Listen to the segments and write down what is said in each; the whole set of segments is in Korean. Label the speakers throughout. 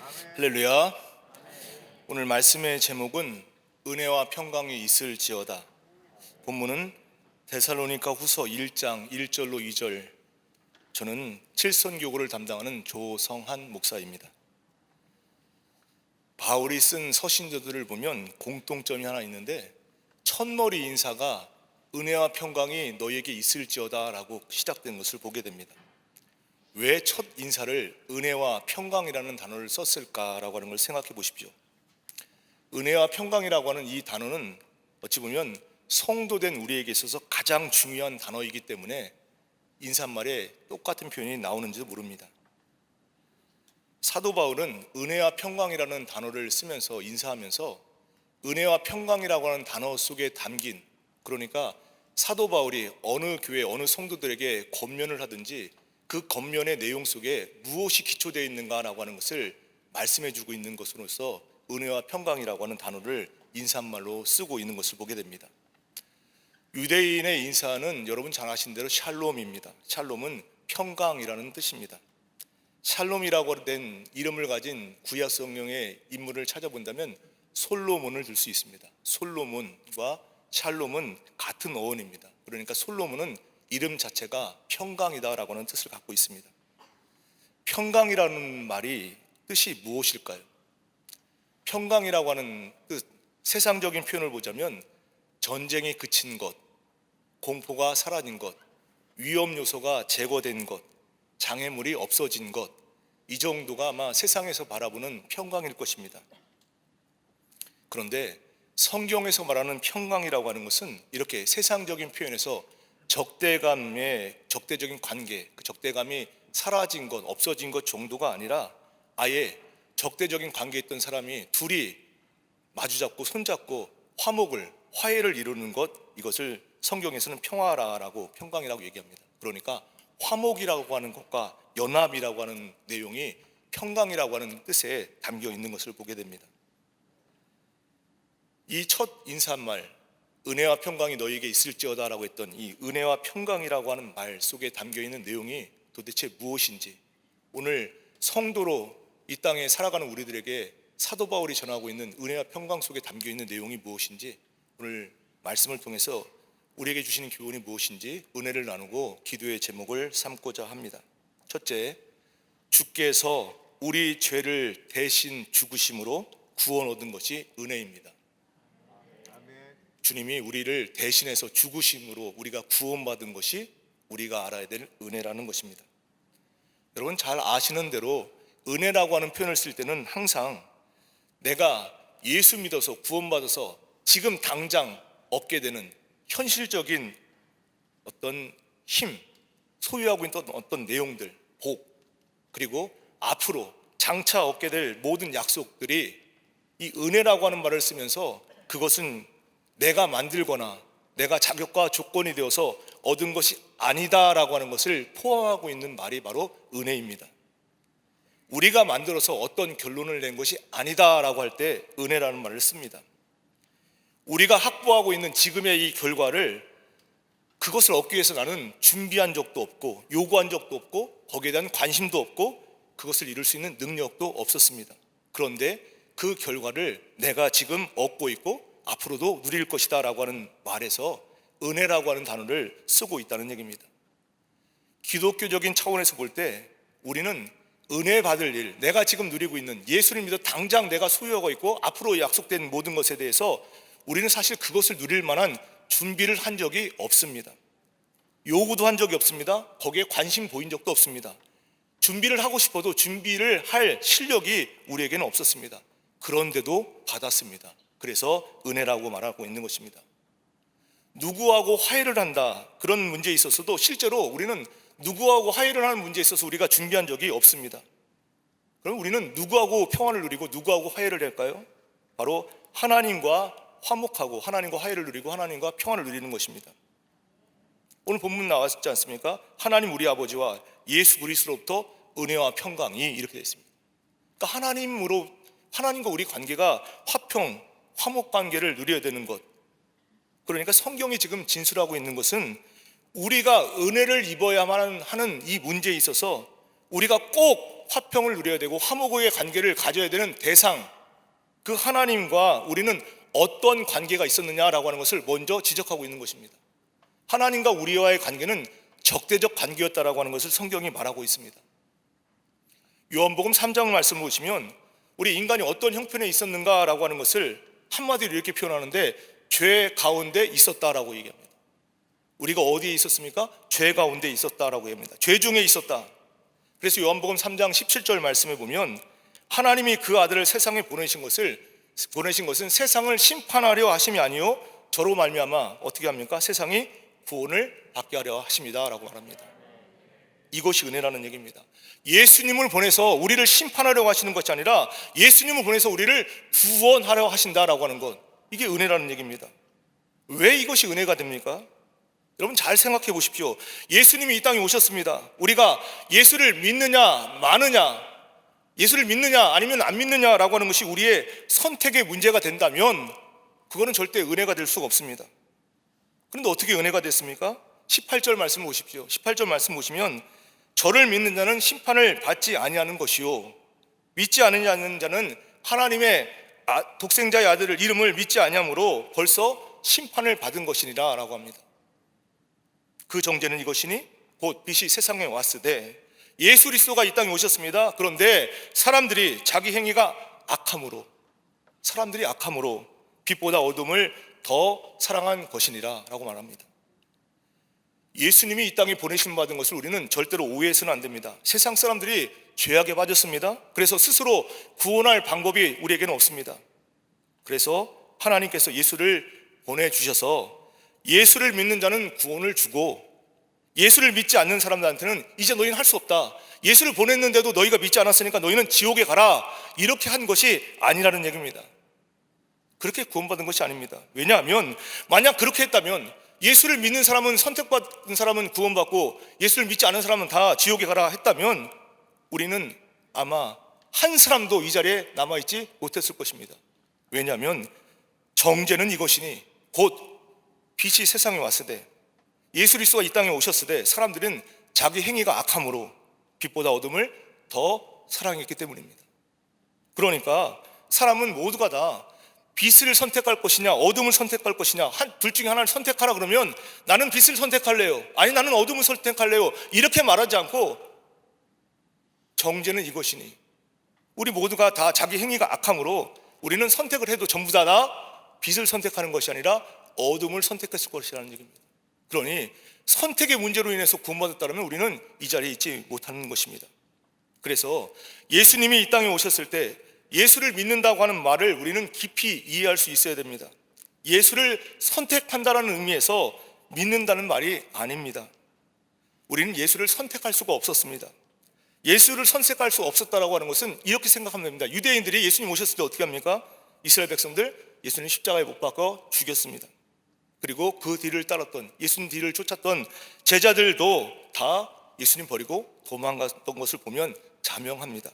Speaker 1: 할렐루야. 오늘 말씀의 제목은 은혜와 평강이 있을지어다. 본문은 데살로니가 후서 1장 1절로 2절. 저는 칠선교구를 담당하는 조성한 목사입니다. 바울이 쓴 서신서들을 보면 공통점이 하나 있는데, 첫머리 인사가 은혜와 평강이 너희에게 있을지어다 라고 시작된 것을 보게 됩니다. 왜 첫 인사를 은혜와 평강이라는 단어를 썼을까라고 하는 걸 생각해 보십시오. 은혜와 평강이라고 하는 이 단어는 어찌 보면 성도된 우리에게 있어서 가장 중요한 단어이기 때문에 인사말에 똑같은 표현이 나오는지도 모릅니다. 사도 바울은 은혜와 평강이라는 단어를 쓰면서 인사하면서 은혜와 평강이라고 하는 단어 속에 담긴, 그러니까 사도 바울이 어느 교회 어느 성도들에게 권면을 하든지 그 권면의 내용 속에 무엇이 기초되어 있는가라고 하는 것을 말씀해 주고 있는 것으로서 은혜와 평강이라고 하는 단어를 인사말로 쓰고 있는 것을 보게 됩니다. 유대인의 인사는 여러분 잘 아신 대로 샬롬입니다. 샬롬은 평강이라는 뜻입니다. 샬롬이라고 된 이름을 가진 구약 성경의 인물을 찾아본다면 솔로몬을 들 수 있습니다. 솔로몬과 샬롬은 같은 어원입니다. 그러니까 솔로몬은 이름 자체가 평강이다라고 하는 뜻을 갖고 있습니다. 평강이라는 말이 뜻이 무엇일까요? 평강이라고 하는 뜻, 세상적인 표현을 보자면 전쟁이 그친 것, 공포가 사라진 것, 위험 요소가 제거된 것, 장애물이 없어진 것, 이 정도가 아마 세상에서 바라보는 평강일 것입니다. 그런데 성경에서 말하는 평강이라고 하는 것은 이렇게 세상적인 표현에서 적대적인 관계, 그 적대감이 사라진 것, 없어진 것 정도가 아니라 아예 적대적인 관계에 있던 사람이 둘이 마주잡고 손잡고 화해를 이루는 것, 이것을 성경에서는 평강이라고 얘기합니다. 그러니까 화목이라고 하는 것과 연합이라고 하는 내용이 평강이라고 하는 뜻에 담겨 있는 것을 보게 됩니다. 이 첫 인사말, 은혜와 평강이 너희에게 있을지어다 라고 했던 이 은혜와 평강이라고 하는 말 속에 담겨있는 내용이 도대체 무엇인지, 오늘 성도로 이 땅에 살아가는 우리들에게 사도 바울이 전하고 있는 은혜와 평강 속에 담겨있는 내용이 무엇인지, 오늘 말씀을 통해서 우리에게 주시는 교훈이 무엇인지 은혜를 나누고 기도의 제목을 삼고자 합니다. 첫째, 주께서 우리 죄를 대신 죽으심으로 구원 얻은 것이 은혜입니다. 주님이 우리를 대신해서 죽으심으로 우리가 구원받은 것이 우리가 알아야 될 은혜라는 것입니다. 여러분 잘 아시는 대로 은혜라고 하는 표현을 쓸 때는 항상 내가 예수 믿어서 구원받아서 지금 당장 얻게 되는 현실적인 어떤 힘, 소유하고 있던 어떤 내용들, 복, 그리고 앞으로 장차 얻게 될 모든 약속들이 이 은혜라고 하는 말을 쓰면서 그것은 내가 만들거나 내가 자격과 조건이 되어서 얻은 것이 아니다라고 하는 것을 포함하고 있는 말이 바로 은혜입니다. 우리가 만들어서 어떤 결론을 낸 것이 아니다라고 할 때 은혜라는 말을 씁니다. 우리가 확보하고 있는 지금의 이 결과를, 그것을 얻기 위해서 나는 준비한 적도 없고 요구한 적도 없고 거기에 대한 관심도 없고 그것을 이룰 수 있는 능력도 없었습니다. 그런데 그 결과를 내가 지금 얻고 있고 앞으로도 누릴 것이다 라고 하는 말에서 은혜라고 하는 단어를 쓰고 있다는 얘기입니다. 기독교적인 차원에서 볼 때 우리는 은혜 받을 일, 내가 지금 누리고 있는 예수를 믿어 당장 내가 소유하고 있고 앞으로 약속된 모든 것에 대해서 우리는 사실 그것을 누릴 만한 준비를 한 적이 없습니다. 요구도 한 적이 없습니다. 거기에 관심 보인 적도 없습니다. 준비를 하고 싶어도 준비를 할 실력이 우리에게는 없었습니다. 그런데도 받았습니다. 그래서 은혜라고 말하고 있는 것입니다. 누구하고 화해를 한다, 그런 문제에 있어서도 실제로 우리는 누구하고 화해를 하는 문제에 있어서 우리가 준비한 적이 없습니다. 그럼 우리는 누구하고 평화를 누리고 누구하고 화해를 할까요? 바로 하나님과 화목하고 하나님과 화해를 누리고 하나님과 평화를 누리는 것입니다. 오늘 본문 나왔지 않습니까? 하나님 우리 아버지와 예수 그리스도로부터 은혜와 평강이 이렇게 되어 있습니다. 그러니까 하나님과 우리 관계가 화목 관계를 누려야 되는 것. 그러니까 성경이 지금 진술하고 있는 것은 우리가 은혜를 입어야만 하는 이 문제에 있어서 우리가 꼭 화평을 누려야 되고 화목의 관계를 가져야 되는 대상, 그 하나님과 우리는 어떤 관계가 있었느냐라고 하는 것을 먼저 지적하고 있는 것입니다. 하나님과 우리와의 관계는 적대적 관계였다라고 하는 것을 성경이 말하고 있습니다. 요한복음 3장 말씀을 보시면 우리 인간이 어떤 형편에 있었는가라고 하는 것을 한마디로 이렇게 표현하는데, 죄 가운데 있었다라고 얘기합니다. 우리가 어디에 있었습니까? 죄 가운데 있었다라고 합니다. 죄 중에 있었다. 그래서 요한복음 3장 17절 말씀에 보면 하나님이 그 아들을 세상에 보내신 것은 세상을 심판하려 하심이 아니요 저로 말미암아 어떻게 합니까? 세상이 구원을 받게 하려 하십니다라고 말합니다. 이것이 은혜라는 얘기입니다. 예수님을 보내서 우리를 심판하려고 하시는 것이 아니라 예수님을 보내서 우리를 구원하려 하신다라고 하는 것, 이게 은혜라는 얘기입니다. 왜 이것이 은혜가 됩니까? 여러분 잘 생각해 보십시오. 예수님이 이 땅에 오셨습니다. 우리가 예수를 믿느냐 마느냐, 예수를 믿느냐 아니면 안 믿느냐라고 하는 것이 우리의 선택의 문제가 된다면 그거는 절대 은혜가 될 수가 없습니다. 그런데 어떻게 은혜가 됐습니까? 18절 말씀을 보십시오. 18절 말씀 보시면 저를 믿는 자는 심판을 받지 아니하는 것이요 믿지 않는 자는 하나님의 독생자의 아들을 이름을 믿지 아니함으로 벌써 심판을 받은 것이니라 라고 합니다. 그 정죄는 이것이니 곧 빛이 세상에 왔으되, 예수 그리스도가 이 땅에 오셨습니다. 그런데 사람들이 자기 행위가 악함으로 빛보다 어둠을 더 사랑한 것이니라 라고 말합니다. 예수님이 이 땅에 보내심 받은 것을 우리는 절대로 오해해서는 안 됩니다. 세상 사람들이 죄악에 빠졌습니다. 그래서 스스로 구원할 방법이 우리에게는 없습니다. 그래서 하나님께서 예수를 보내주셔서 예수를 믿는 자는 구원을 주고, 예수를 믿지 않는 사람들한테는 이제 너희는 할 수 없다, 예수를 보냈는데도 너희가 믿지 않았으니까 너희는 지옥에 가라, 이렇게 한 것이 아니라는 얘기입니다. 그렇게 구원받은 것이 아닙니다. 왜냐하면 만약 그렇게 했다면 예수를 믿는 사람은, 선택받은 사람은 구원받고 예수를 믿지 않은 사람은 다 지옥에 가라 했다면 우리는 아마 한 사람도 이 자리에 남아있지 못했을 것입니다. 왜냐하면 정죄는 이것이니 곧 빛이 세상에 왔으되, 예수 그리스도가 이 땅에 오셨으되 사람들은 자기 행위가 악함으로 빛보다 어둠을 더 사랑했기 때문입니다. 그러니까 사람은 모두가 다 빛을 선택할 것이냐 어둠을 선택할 것이냐, 둘 중에 하나를 선택하라 그러면 나는 빛을 선택할래요, 아니 나는 어둠을 선택할래요, 이렇게 말하지 않고 정죄는 이것이니, 우리 모두가 다 자기 행위가 악함으로 우리는 선택을 해도 전부 다 빛을 선택하는 것이 아니라 어둠을 선택했을 것이라는 얘기입니다. 그러니 선택의 문제로 인해서 구원받았다면 우리는 이 자리에 있지 못하는 것입니다. 그래서 예수님이 이 땅에 오셨을 때 예수를 믿는다고 하는 말을 우리는 깊이 이해할 수 있어야 됩니다. 예수를 선택한다는 의미에서 믿는다는 말이 아닙니다. 우리는 예수를 선택할 수가 없었습니다. 예수를 선택할 수 없었다라고 하는 것은 이렇게 생각하면 됩니다. 유대인들이 예수님 오셨을 때 어떻게 합니까? 이스라엘 백성들 예수님 십자가에 못 박아 죽였습니다. 그리고 그 뒤를 따랐던, 예수님 뒤를 쫓았던 제자들도 다 예수님 버리고 도망갔던 것을 보면 자명합니다.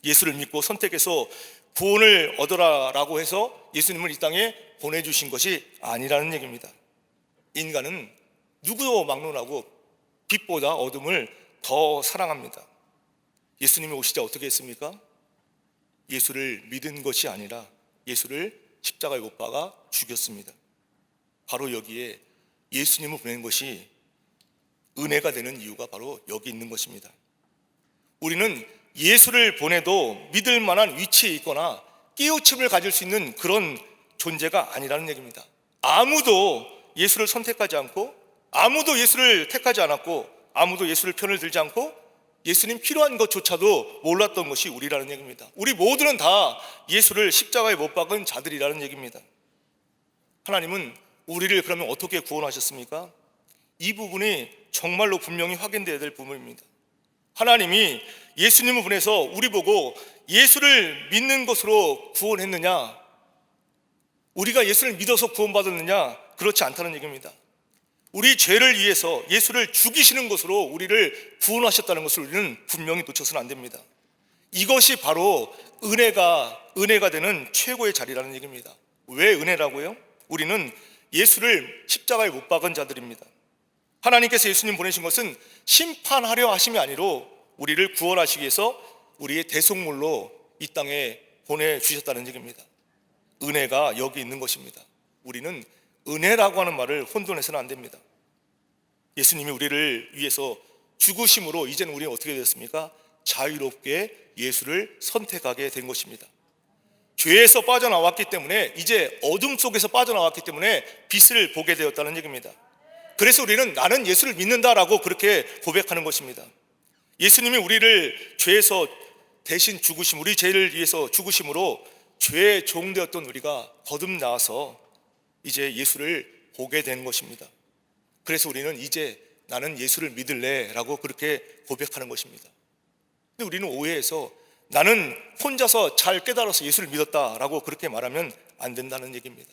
Speaker 1: 예수를 믿고 선택해서 구원을 얻어라라고 해서 예수님을 이 땅에 보내주신 것이 아니라는 얘기입니다. 인간은 누구도 막론하고 빛보다 어둠을 더 사랑합니다. 예수님이 오실 때 어떻게 했습니까? 예수를 믿은 것이 아니라 예수를 십자가에 못 박아 죽였습니다. 바로 여기에 예수님을 보낸 것이 은혜가 되는 이유가 바로 여기 있는 것입니다. 우리는 예수를 보내도 믿을 만한 위치에 있거나 끼우침을 가질 수 있는 그런 존재가 아니라는 얘기입니다. 아무도 예수를 선택하지 않고, 아무도 예수를 택하지 않았고, 아무도 예수를 편을 들지 않고 예수님 필요한 것조차도 몰랐던 것이 우리라는 얘기입니다. 우리 모두는 다 예수를 십자가에 못 박은 자들이라는 얘기입니다. 하나님은 우리를 그러면 어떻게 구원하셨습니까? 이 부분이 정말로 분명히 확인되어야 될 부분입니다. 하나님이 예수님을 보내서 우리 보고 예수를 믿는 것으로 구원했느냐, 우리가 예수를 믿어서 구원받았느냐, 그렇지 않다는 얘기입니다. 우리 죄를 위해서 예수를 죽이시는 것으로 우리를 구원하셨다는 것을 우리는 분명히 놓쳐서는 안 됩니다. 이것이 바로 은혜가 되는 최고의 자리라는 얘기입니다. 왜 은혜라고요? 우리는 예수를 십자가에 못 박은 자들입니다. 하나님께서 예수님 보내신 것은 심판하려 하심이 아니로 우리를 구원하시기 위해서 우리의 대속물로 이 땅에 보내주셨다는 얘기입니다. 은혜가 여기 있는 것입니다. 우리는 은혜라고 하는 말을 혼돈해서는 안 됩니다. 예수님이 우리를 위해서 죽으심으로 이제는 우리는 어떻게 되었습니까? 자유롭게 예수를 선택하게 된 것입니다. 죄에서 빠져나왔기 때문에, 이제 어둠 속에서 빠져나왔기 때문에 빛을 보게 되었다는 얘기입니다. 그래서 우리는 나는 예수를 믿는다라고 그렇게 고백하는 것입니다. 예수님이 우리를 죄에서 대신 죽으심, 우리 죄를 위해서 죽으심으로 죄의 종 되었던 우리가 거듭나서 이제 예수를 보게 된 것입니다. 그래서 우리는 이제 나는 예수를 믿을래 라고 그렇게 고백하는 것입니다. 근데 우리는 오해해서 나는 혼자서 잘 깨달아서 예수를 믿었다라고 그렇게 말하면 안 된다는 얘기입니다.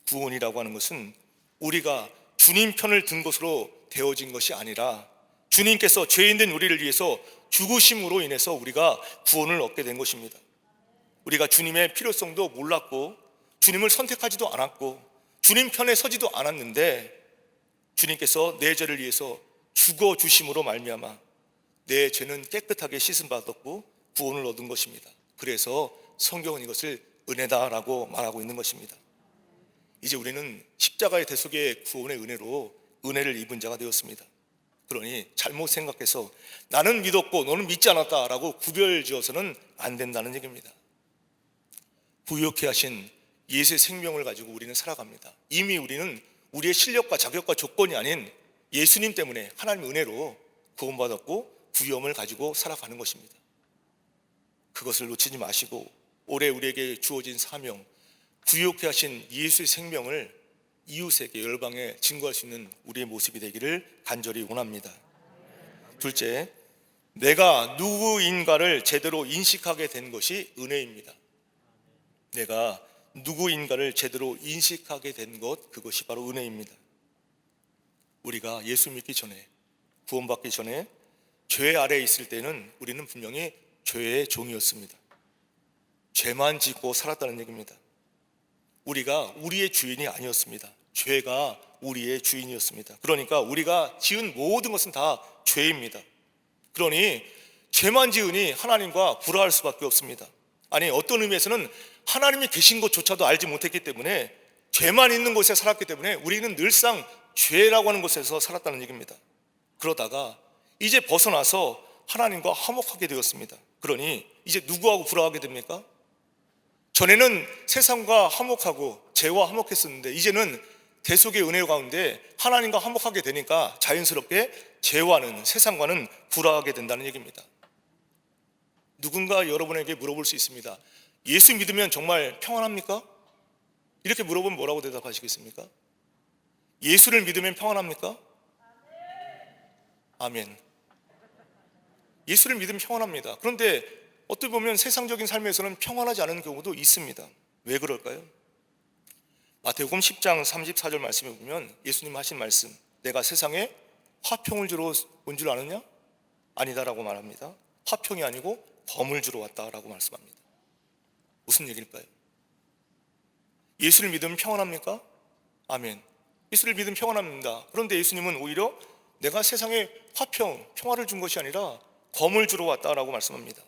Speaker 1: 구원이라고 하는 것은 우리가 주님 편을 든 것으로 되어진 것이 아니라 주님께서 죄인된 우리를 위해서 죽으심으로 인해서 우리가 구원을 얻게 된 것입니다. 우리가 주님의 필요성도 몰랐고 주님을 선택하지도 않았고 주님 편에 서지도 않았는데 주님께서 내 죄를 위해서 죽어주심으로 말미암아 내 죄는 깨끗하게 씻음받았고 구원을 얻은 것입니다. 그래서 성경은 이것을 은혜다라고 말하고 있는 것입니다. 이제 우리는 십자가의 대속의 구원의 은혜로 은혜를 입은 자가 되었습니다. 그러니 잘못 생각해서 나는 믿었고 너는 믿지 않았다라고 구별지어서는 안 된다는 얘기입니다. 부유케 하신 예수의 생명을 가지고 우리는 살아갑니다. 이미 우리는 우리의 실력과 자격과 조건이 아닌 예수님 때문에 하나님의 은혜로 구원받았고 부유함을 가지고 살아가는 것입니다. 그것을 놓치지 마시고 올해 우리에게 주어진 사명, 부유케 하신 예수의 생명을 이웃에게 열방에 증거할 수 있는 우리의 모습이 되기를 간절히 원합니다. 둘째, 내가 누구인가를 제대로 인식하게 된 것이 은혜입니다. 내가 누구인가를 제대로 인식하게 된 것, 그것이 바로 은혜입니다. 우리가 예수 믿기 전에, 구원받기 전에 죄 아래에 있을 때는 우리는 분명히 죄의 종이었습니다. 죄만 짓고 살았다는 얘기입니다. 우리가 우리의 주인이 아니었습니다. 죄가 우리의 주인이었습니다. 그러니까 우리가 지은 모든 것은 다 죄입니다. 그러니 죄만 지으니 하나님과 불화할 수밖에 없습니다. 아니, 어떤 의미에서는 하나님이 계신 것조차도 알지 못했기 때문에 죄만 있는 곳에 살았기 때문에 우리는 늘상 죄라고 하는 곳에서 살았다는 얘기입니다. 그러다가 이제 벗어나서 하나님과 화목하게 되었습니다. 그러니 이제 누구하고 불화하게 됩니까? 전에는 세상과 화목하고 죄와 화목했었는데 이제는 대속의 은혜 가운데 하나님과 화목하게 되니까 자연스럽게 죄와는, 세상과는 불화하게 된다는 얘기입니다. 누군가 여러분에게 물어볼 수 있습니다. 예수 믿으면 정말 평안합니까? 이렇게 물어보면 뭐라고 대답하시겠습니까? 예수를 믿으면 평안합니까? 아멘. 예수를 믿으면 평안합니다. 그런데 어떻게 보면 세상적인 삶에서는 평안하지 않은 경우도 있습니다. 왜 그럴까요? 마태복음 10장 34절 말씀에 보면 예수님 하신 말씀, 내가 세상에 화평을 주러 온 줄 아느냐? 아니다라고 말합니다. 화평이 아니고 검을 주러 왔다라고 말씀합니다. 무슨 얘기일까요? 예수를 믿으면 평안합니까? 아멘. 예수를 믿으면 평안합니다. 그런데 예수님은 오히려 내가 세상에 화평, 평화를 준 것이 아니라 검을 주러 왔다라고 말씀합니다.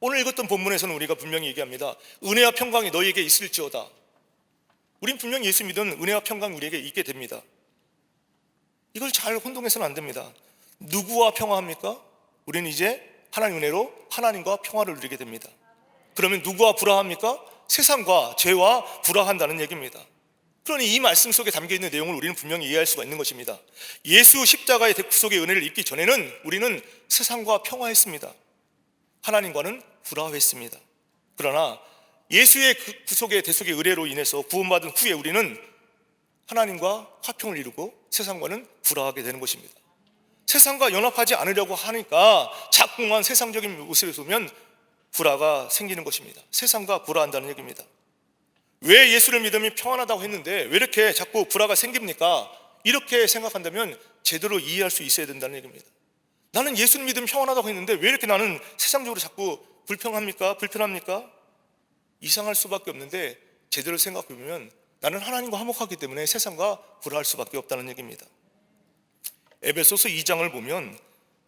Speaker 1: 오늘 읽었던 본문에서는 우리가 분명히 얘기합니다. 은혜와 평강이 너희에게 있을지어다. 우린 분명히 예수 믿은 은혜와 평강이 우리에게 있게 됩니다. 이걸 잘 혼동해서는 안 됩니다. 누구와 평화합니까? 우리는 이제 하나님 은혜로 하나님과 평화를 누리게 됩니다. 그러면 누구와 불화합니까? 세상과 죄와 불화한다는 얘기입니다. 그러니 이 말씀 속에 담겨있는 내용을 우리는 분명히 이해할 수가 있는 것입니다. 예수 십자가의 구속의 은혜를 입기 전에는 우리는 세상과 평화했습니다. 하나님과는 불화했습니다. 그러나 예수의 구속의 대속의 은혜로 인해서 구원받은 후에 우리는 하나님과 화평을 이루고 세상과는 불화하게 되는 것입니다. 세상과 연합하지 않으려고 하니까 자꾸만 세상적인 모습에 보면 불화가 생기는 것입니다. 세상과 불화한다는 얘기입니다. 왜 예수를 믿으면 평안하다고 했는데 왜 이렇게 자꾸 불화가 생깁니까? 이렇게 생각한다면 제대로 이해할 수 있어야 된다는 얘기입니다. 나는 예수를 믿으면 평안하다고 했는데 왜 이렇게 나는 세상적으로 자꾸 불편합니까? 이상할 수밖에 없는데 제대로 생각해보면 나는 하나님과 화목하기 때문에 세상과 불화할 수밖에 없다는 얘기입니다. 에베소서 2장을 보면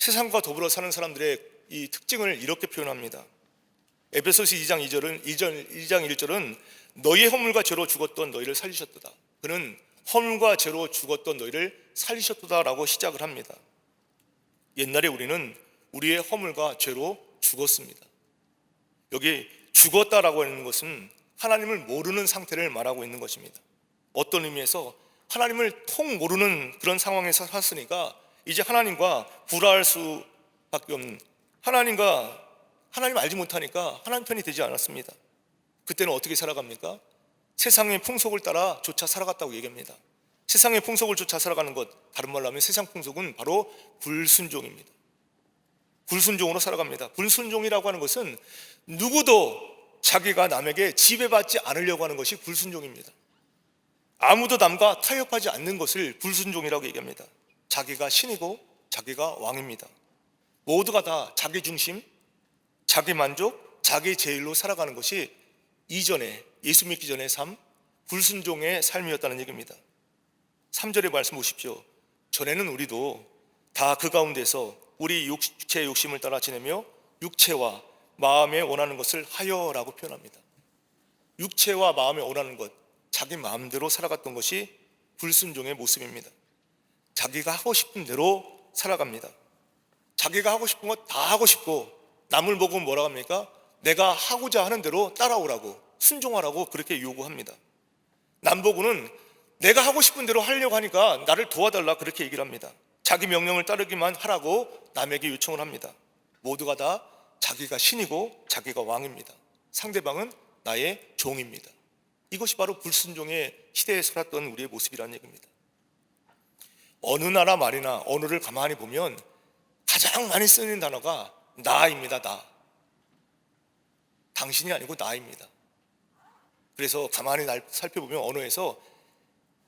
Speaker 1: 세상과 더불어 사는 사람들의 이 특징을 이렇게 표현합니다. 에베소서 2장 1절은 너희의 허물과 죄로 죽었던 너희를 살리셨도다. 그는 허물과 죄로 죽었던 너희를 살리셨도다라고 시작을 합니다. 옛날에 우리는 우리의 허물과 죄로 죽었습니다. 여기 죽었다라고 하는 것은 하나님을 모르는 상태를 말하고 있는 것입니다. 어떤 의미에서 하나님을 통 모르는 그런 상황에서 살았으니까 이제 하나님과 불화할 수밖에 없는, 하나님 알지 못하니까 하나님 편이 되지 않았습니다. 그때는 어떻게 살아갑니까? 세상의 풍속을 따라 쫓아 살아갔다고 얘기합니다. 세상의 풍속을 쫓아 살아가는 것, 다른 말로 하면 세상 풍속은 바로 불순종입니다. 불순종으로 살아갑니다. 불순종이라고 하는 것은 누구도 자기가 남에게 지배받지 않으려고 하는 것이 불순종입니다. 아무도 남과 타협하지 않는 것을 불순종이라고 얘기합니다. 자기가 신이고 자기가 왕입니다. 모두가 다 자기 중심, 자기 만족, 자기 제일로 살아가는 것이 이전에, 예수 믿기 전의 삶, 불순종의 삶이었다는 얘기입니다. 3절의 말씀 보십시오. 전에는 우리도 다 그 가운데서 우리 육체의 욕심을 따라 지내며 육체와 마음에 원하는 것을 하여라고 표현합니다. 육체와 마음에 원하는 것, 자기 마음대로 살아갔던 것이 불순종의 모습입니다. 자기가 하고 싶은 대로 살아갑니다. 자기가 하고 싶은 것 다 하고 싶고, 남을 보고 뭐라고 합니까? 내가 하고자 하는 대로 따라오라고, 순종하라고 그렇게 요구합니다. 남 보고는 내가 하고 싶은 대로 하려고 하니까 나를 도와달라 그렇게 얘기를 합니다. 자기 명령을 따르기만 하라고 남에게 요청을 합니다. 모두가 다 자기가 신이고 자기가 왕입니다. 상대방은 나의 종입니다. 이것이 바로 불순종의 시대에 살았던 우리의 모습이라는 얘기입니다. 어느 나라 말이나 언어를 가만히 보면 가장 많이 쓰는 단어가 나입니다. 나. 당신이 아니고 나입니다. 그래서 가만히 살펴보면 언어에서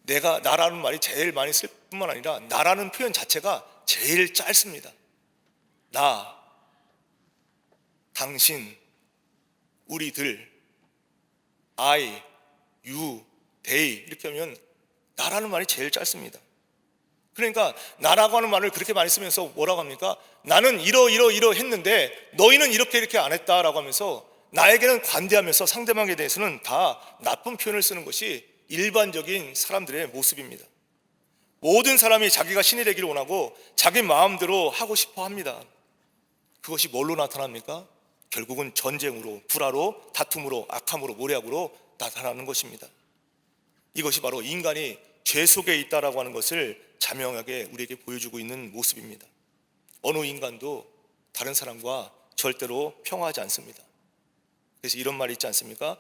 Speaker 1: 내가, 나라는 말이 제일 많이 쓸 뿐만 아니라 나라는 표현 자체가 제일 짧습니다. 나, 당신, 우리들, I, you, they 이렇게 하면 나라는 말이 제일 짧습니다. 그러니까 나라고 하는 말을 그렇게 많이 쓰면서 뭐라고 합니까? 나는 이러 했는데 너희는 이렇게 안 했다라고 하면서 나에게는 관대하면서 상대방에 대해서는 다 나쁜 표현을 쓰는 것이 일반적인 사람들의 모습입니다. 모든 사람이 자기가 신이 되기를 원하고 자기 마음대로 하고 싶어 합니다. 그것이 뭘로 나타납니까? 결국은 전쟁으로, 불화로, 다툼으로, 악함으로, 모략으로 나타나는 것입니다. 이것이 바로 인간이 죄 속에 있다라고 하는 것을 자명하게 우리에게 보여주고 있는 모습입니다. 어느 인간도 다른 사람과 절대로 평화하지 않습니다. 그래서 이런 말이 있지 않습니까?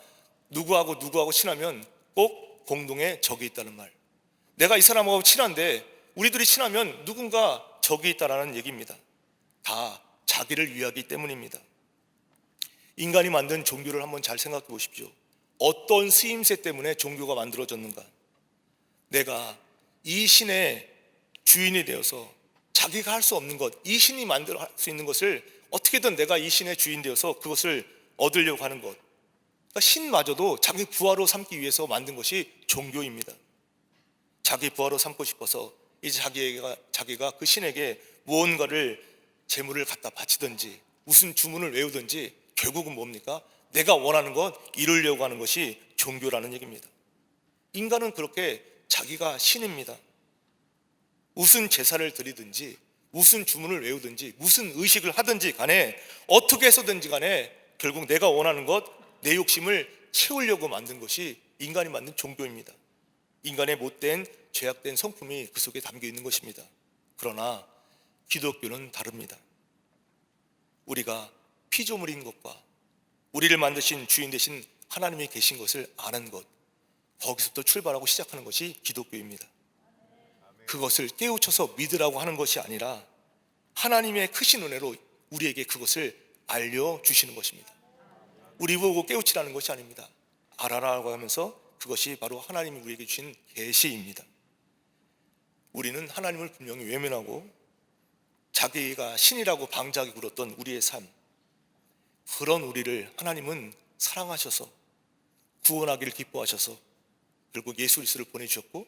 Speaker 1: 누구하고 친하면 꼭 공동의 적이 있다는 말. 내가 이 사람하고 친한데 우리들이 친하면 누군가 적이 있다라는 얘기입니다. 다 자기를 위하기 때문입니다. 인간이 만든 종교를 한번 잘 생각해 보십시오. 어떤 쓰임새 때문에 종교가 만들어졌는가? 내가 이 신의 주인이 되어서 자기가 할 수 없는 것, 이 신이 만들 수 있는 것을 어떻게든 내가 이 신의 주인 되어서 그것을 얻으려고 하는 것. 그러니까 신마저도 자기 부하로 삼기 위해서 만든 것이 종교입니다. 자기 부하로 삼고 싶어서 이제 자기가 그 신에게 무언가를 재물을 갖다 바치든지 무슨 주문을 외우든지 결국은 뭡니까? 내가 원하는 것 이루려고 하는 것이 종교라는 얘기입니다. 인간은 그렇게 자기가 신입니다. 무슨 제사를 드리든지 무슨 주문을 외우든지 무슨 의식을 하든지 간에 어떻게 해서든지 간에 결국 내가 원하는 것, 내 욕심을 채우려고 만든 것이 인간이 만든 종교입니다. 인간의 못된 죄악된 성품이 그 속에 담겨 있는 것입니다. 그러나 기독교는 다릅니다. 우리가 피조물인 것과 우리를 만드신 주인 되신 하나님이 계신 것을 아는 것, 거기서부터 출발하고 시작하는 것이 기독교입니다. 그것을 깨우쳐서 믿으라고 하는 것이 아니라 하나님의 크신 은혜로 우리에게 그것을 알려주시는 것입니다. 우리 보고 깨우치라는 것이 아닙니다. 알아라고 하면서 그것이 바로 하나님이 우리에게 주신 계시입니다. 우리는 하나님을 분명히 외면하고 자기가 신이라고 방자하게 굴었던 우리의 삶, 그런 우리를 하나님은 사랑하셔서 구원하기를 기뻐하셔서 결국 예수 그리스도를 보내주셨고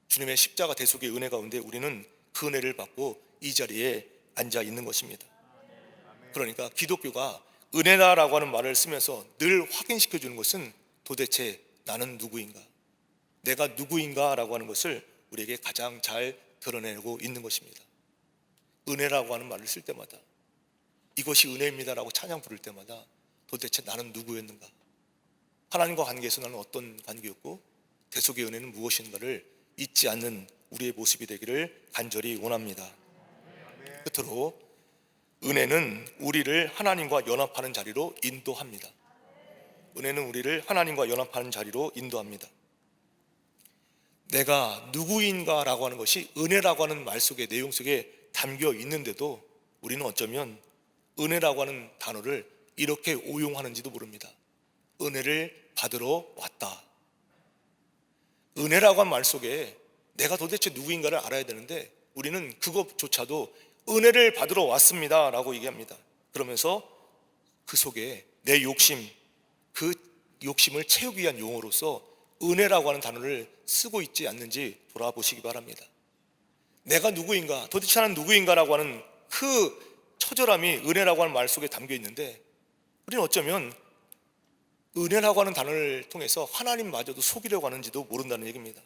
Speaker 1: 주님의 십자가 대속의 은혜 가운데 우리는 그 은혜를 받고 이 자리에 앉아 있는 것입니다. 그러니까 기독교가 은혜다라고 하는 말을 쓰면서 늘 확인시켜 주는 것은 도대체 나는 누구인가, 내가 누구인가 라고 하는 것을 우리에게 가장 잘 드러내고 있는 것입니다. 은혜라고 하는 말을 쓸 때마다, 이것이 은혜입니다 라고 찬양 부를 때마다 도대체 나는 누구였는가, 하나님과 관계에서 나는 어떤 관계였고 대속의 은혜는 무엇인가를 잊지 않는 우리의 모습이 되기를 간절히 원합니다. 끝으로 은혜는 우리를 하나님과 연합하는 자리로 인도합니다. 은혜는 우리를 하나님과 연합하는 자리로 인도합니다. 내가 누구인가 라고 하는 것이 은혜라고 하는 말 속에, 내용 속에 담겨 있는데도 우리는 어쩌면 은혜라고 하는 단어를 이렇게 오용하는지도 모릅니다. 은혜를 받으러 왔다. 은혜라고 한 말 속에 내가 도대체 누구인가를 알아야 되는데 우리는 그것조차도 은혜를 받으러 왔습니다 라고 얘기합니다. 그러면서 그 속에 내 욕심, 그 욕심을 채우기 위한 용어로서 은혜라고 하는 단어를 쓰고 있지 않는지 돌아보시기 바랍니다. 내가 누구인가, 도대체 나는 누구인가라고 하는 그 처절함이 은혜라고 하는 말 속에 담겨 있는데 우리는 어쩌면 은혜라고 하는 단어를 통해서 하나님마저도 속이려고 하는지도 모른다는 얘기입니다.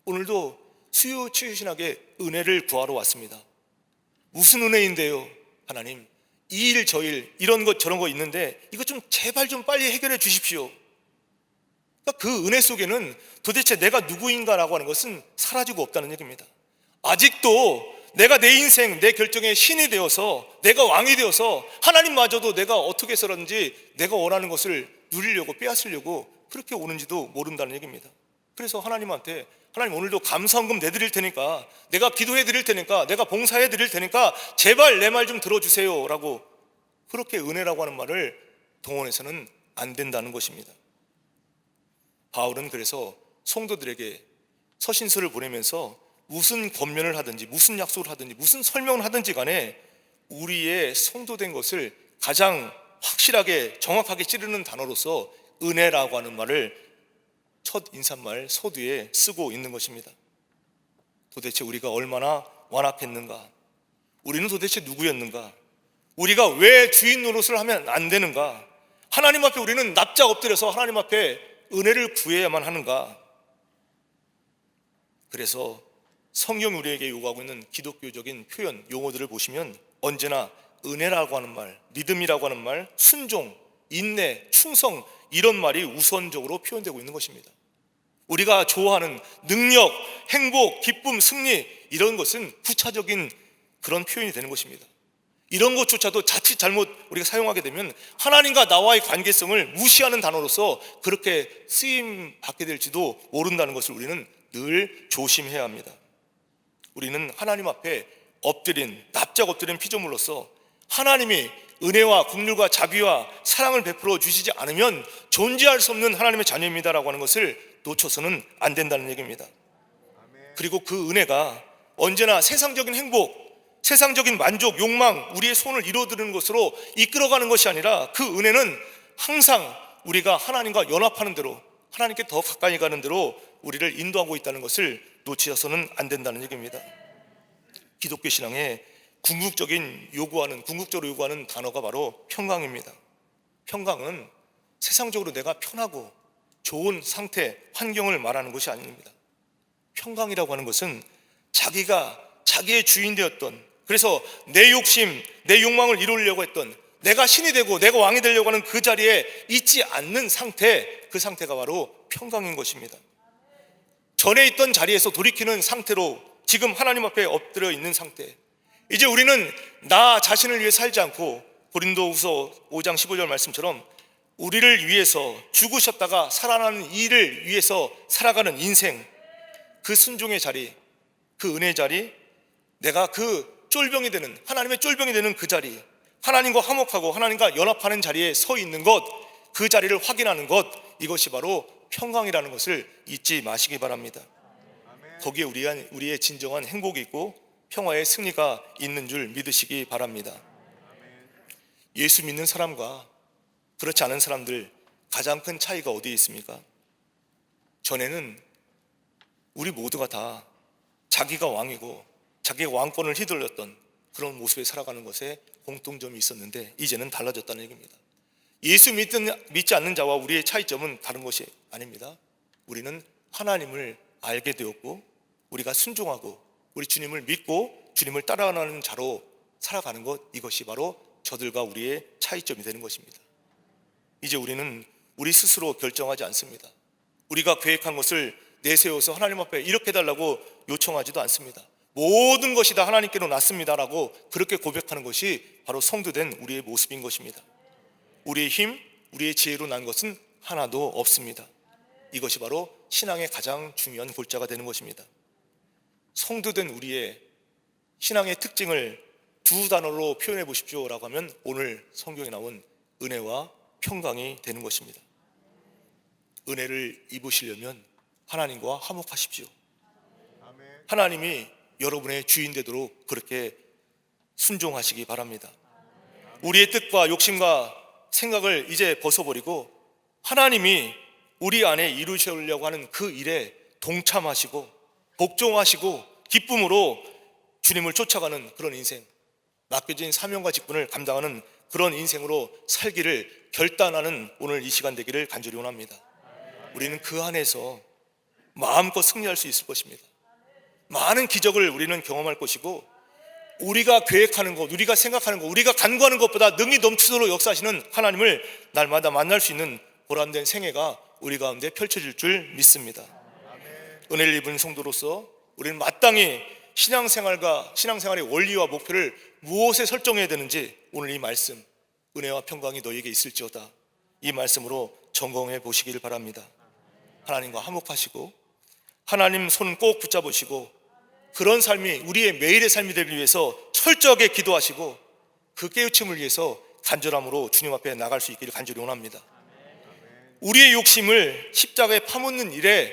Speaker 1: 오늘도 수요치유신학에 은혜를 구하러 왔습니다. 무슨 은혜인데요? 하나님, 이 일 저 일 이런 것 저런 거 있는데 이거 좀 제발 좀 빨리 해결해 주십시오. 그러니까 그 은혜 속에는 도대체 내가 누구인가라고 하는 것은 사라지고 없다는 얘기입니다. 아직도 내가 내 인생, 내 결정의 신이 되어서, 내가 왕이 되어서 하나님마저도 내가 어떻게 해서든지 내가 원하는 것을 누리려고, 빼앗으려고 그렇게 오는지도 모른다는 얘기입니다. 그래서 하나님한테, 하나님 오늘도 감사헌금 내드릴 테니까, 내가 기도해 드릴 테니까, 내가 봉사해 드릴 테니까 제발 내 말 좀 들어주세요 라고, 그렇게 은혜라고 하는 말을 동원해서는 안 된다는 것입니다. 바울은 그래서 성도들에게 서신서를 보내면서 무슨 권면을 하든지, 무슨 약속을 하든지, 무슨 설명을 하든지 간에 우리의 성도된 것을 가장 확실하게 정확하게 찌르는 단어로서 은혜라고 하는 말을 첫 인사말 서두에 쓰고 있는 것입니다. 도대체 우리가 얼마나 완악했는가, 우리는 도대체 누구였는가, 우리가 왜 주인 노릇을 하면 안 되는가, 하나님 앞에 우리는 납작 엎드려서 하나님 앞에 은혜를 구해야만 하는가. 그래서 성경이 우리에게 요구하고 있는 기독교적인 표현, 용어들을 보시면 언제나 은혜라고 하는 말, 믿음이라고 하는 말, 순종, 인내, 충성, 이런 말이 우선적으로 표현되고 있는 것입니다. 우리가 좋아하는 능력, 행복, 기쁨, 승리, 이런 것은 부차적인 그런 표현이 되는 것입니다. 이런 것조차도 자칫 잘못 우리가 사용하게 되면 하나님과 나와의 관계성을 무시하는 단어로서 그렇게 쓰임 받게 될지도 모른다는 것을 우리는 늘 조심해야 합니다. 우리는 하나님 앞에 엎드린, 납작 엎드린 피조물로서 하나님이 은혜와 긍휼과 자비와 사랑을 베풀어 주시지 않으면 존재할 수 없는 하나님의 자녀입니다라고 하는 것을 놓쳐서는 안 된다는 얘기입니다. 그리고 그 은혜가 언제나 세상적인 행복, 세상적인 만족, 욕망, 우리의 손을 이루어드리는 것으로 이끌어가는 것이 아니라 그 은혜는 항상 우리가 하나님과 연합하는 대로, 하나님께 더 가까이 가는 대로 우리를 인도하고 있다는 것을 놓치셔서는 안 된다는 얘기입니다. 기독교 신앙에 궁극적으로 요구하는 단어가 바로 평강입니다. 평강은 세상적으로 내가 편하고 좋은 상태, 환경을 말하는 것이 아닙니다. 평강이라고 하는 것은 자기가 자기의 주인 되었던, 그래서 내 욕심, 내 욕망을 이루려고 했던, 내가 신이 되고 내가 왕이 되려고 하는 그 자리에 있지 않는 상태, 그 상태가 바로 평강인 것입니다. 전에 있던 자리에서 돌이키는 상태로 지금 하나님 앞에 엎드려 있는 상태, 이제 우리는 나 자신을 위해 살지 않고 고린도후서 5장 15절 말씀처럼 우리를 위해서 죽으셨다가 살아나는 일을 위해서 살아가는 인생, 그 순종의 자리, 그 은혜의 자리, 내가 그 쫄병이 되는, 하나님의 쫄병이 되는 그 자리, 하나님과 화목하고 하나님과 연합하는 자리에 서 있는 것, 그 자리를 확인하는 것, 이것이 바로 평강이라는 것을 잊지 마시기 바랍니다. 거기에 우리의 진정한 행복이 있고 평화의 승리가 있는 줄 믿으시기 바랍니다. 예수 믿는 사람과 그렇지 않은 사람들 가장 큰 차이가 어디에 있습니까? 전에는 우리 모두가 다 자기가 왕이고 자기가 왕권을 휘둘렀던 그런 모습에 살아가는 것에 공통점이 있었는데 이제는 달라졌다는 얘기입니다. 예수 믿지 않는 자와 우리의 차이점은 다른 것이 아닙니다. 우리는 하나님을 알게 되었고 우리가 순종하고 우리 주님을 믿고 주님을 따라가는 자로 살아가는 것, 이것이 바로 저들과 우리의 차이점이 되는 것입니다. 이제 우리는 우리 스스로 결정하지 않습니다. 우리가 계획한 것을 내세워서 하나님 앞에 이렇게 해달라고 요청하지도 않습니다. 모든 것이 다 하나님께로 났습니다라고 그렇게 고백하는 것이 바로 성도된 우리의 모습인 것입니다. 우리의 힘, 우리의 지혜로 난 것은 하나도 없습니다. 이것이 바로 신앙의 가장 중요한 골자가 되는 것입니다. 성도된 우리의 신앙의 특징을 두 단어로 표현해 보십시오라고 하면 오늘 성경에 나온 은혜와 평강이 되는 것입니다. 은혜를 입으시려면 하나님과 화목하십시오. 하나님이 여러분의 주인 되도록 그렇게 순종하시기 바랍니다. 우리의 뜻과 욕심과 생각을 이제 벗어버리고 하나님이 우리 안에 이루시려고 하는 그 일에 동참하시고 복종하시고 기쁨으로 주님을 쫓아가는 그런 인생, 맡겨진 사명과 직분을 감당하는 그런 인생으로 살기를 결단하는 오늘 이 시간 되기를 간절히 원합니다. 우리는 그 안에서 마음껏 승리할 수 있을 것입니다. 많은 기적을 우리는 경험할 것이고 우리가 계획하는 것, 우리가 생각하는 것, 우리가 간구하는 것보다 능히 넘치도록 역사하시는 하나님을 날마다 만날 수 있는 보람된 생애가 우리 가운데 펼쳐질 줄 믿습니다. 은혜를 입은 성도로서 우리는 마땅히 신앙생활의 원리와 목표를 무엇에 설정해야 되는지 오늘 이 말씀, 은혜와 평강이 너희에게 있을지어다, 이 말씀으로 점검해 보시기를 바랍니다. 하나님과 화목하시고 하나님 손 꼭 붙잡으시고 그런 삶이 우리의 매일의 삶이 되기 위해서 철저하게 기도하시고 그 깨우침을 위해서 간절함으로 주님 앞에 나갈 수 있기를 간절히 원합니다. 우리의 욕심을 십자가에 파묻는 일에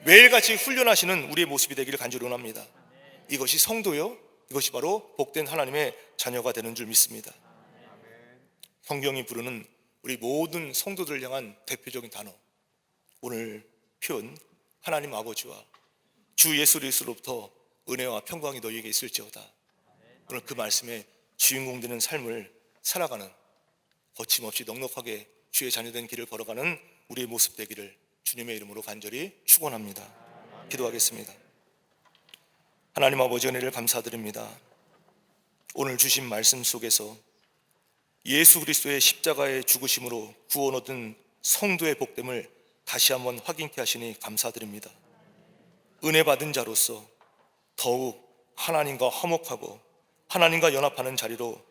Speaker 1: 매일같이 훈련하시는 우리의 모습이 되기를 간절히 원합니다. 이것이 성도요, 이것이 바로 복된 하나님의 자녀가 되는 줄 믿습니다. 성경이 부르는 우리 모든 성도들을 향한 대표적인 단어, 오늘 표현, 하나님 아버지와 주 예수 그리스도로부터 은혜와 평강이 너희에게 있을지어다. 오늘 그 말씀에 주인공 되는 삶을 살아가는, 거침없이 넉넉하게 주의 자녀된 길을 걸어가는 우리의 모습 되기를 주님의 이름으로 간절히 축원합니다. 기도하겠습니다. 하나님 아버지, 은혜를 감사드립니다. 오늘 주신 말씀 속에서 예수 그리스도의 십자가의 죽으심으로 구원 얻은 성도의 복됨을 다시 한번 확인케 하시니 감사드립니다. 은혜 받은 자로서 더욱 하나님과 화목하고 하나님과 연합하는 자리로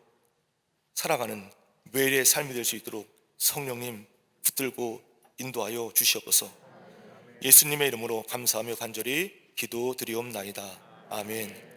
Speaker 1: 살아가는 매일의 삶이 될 수 있도록 성령님 붙들고 인도하여 주시옵소서. 예수님의 이름으로 감사하며 간절히 기도드리옵나이다. 아멘.